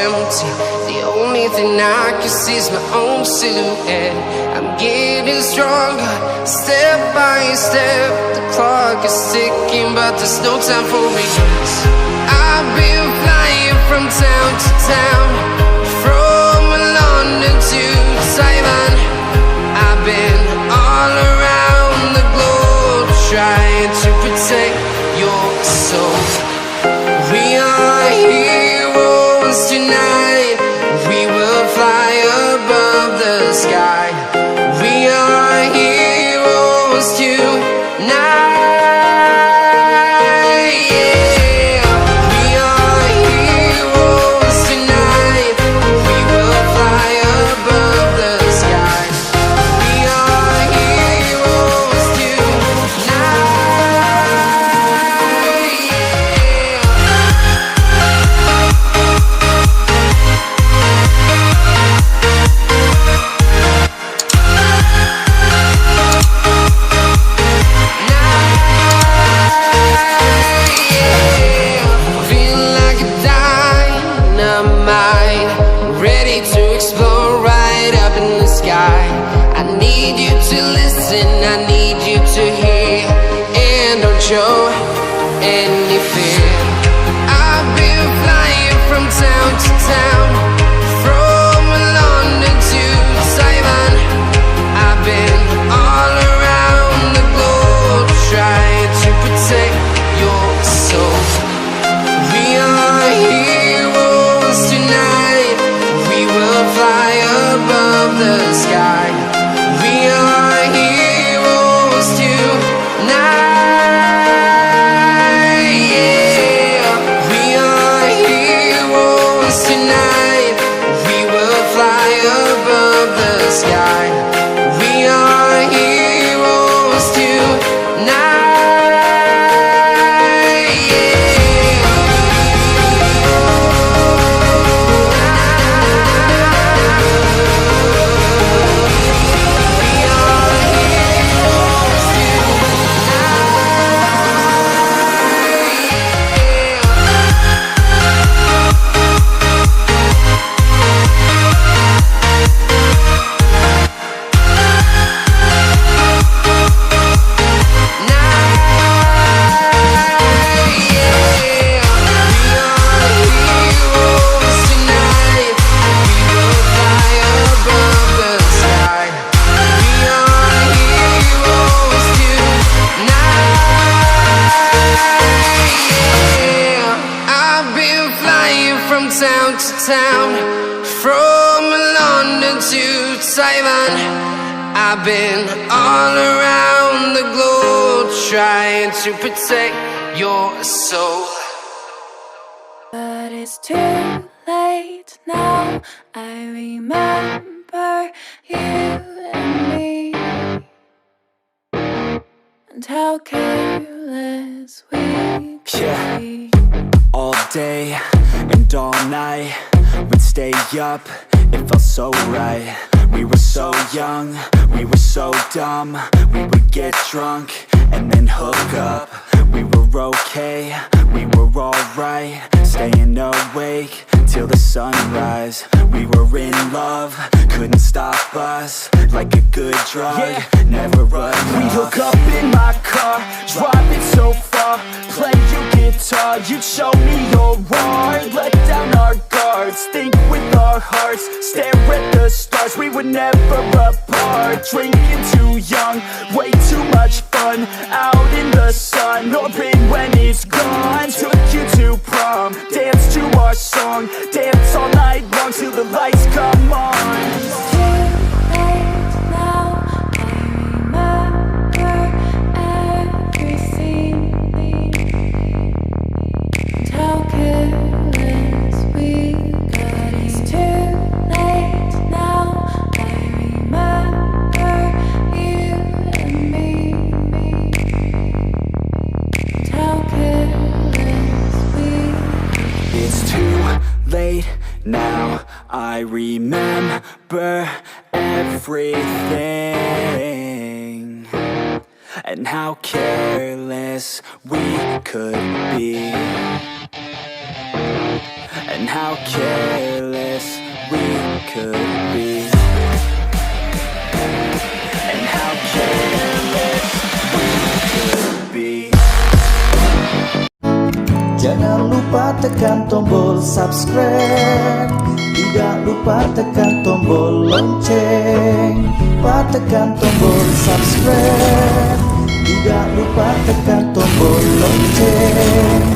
empty. The only thing I can see is my own silhouette. I'm getting stronger, step by step. The clock is ticking, but there's no time for me. I've been flying from town to town, from London to Taiwan. I've been all around the globe, trying to protect your soul. We are heroes tonight. We will fly above the sky. We are heroes tonight. Show any fear. I've been flying from town to town, from London to Taiwan. I've been all around the globe, trying to protect your soul. We are heroes tonight. We will fly above the sky. We are heroes tonight. I've been all around the globe, trying to protect your soul. But it's too late now. I remember you and me, and how careless we could be. All day and all night, we'd stay up, it felt so right. We were so young, we were so dumb. We would get drunk and then hook up. We were okay, we were alright, staying awake till the sunrise. We were in love, couldn't stop us, like a good drug, never enough. We hook up in my car, driving so far, play you guitar, you'd show me your art. Let down our guards, think with our hearts, stare at the stars. We were never apart, drinking too young, way too much fun, out in the sun, open when it's gone. Took you to prom, dance to our song, dance all night long till the lights come on. It's too late now. I remember everything, and how careless we got. It's too late now. I remember you and me, and how careless we got. It's too late now, I remember everything, and how careless we could be. and how careless we could be, and how careless we could be. Jangan lupa tekan tombol subscribe, tidak lupa tekan tombol lonceng. Lupa tekan tombol subscribe, tidak lupa tekan tombol lonceng.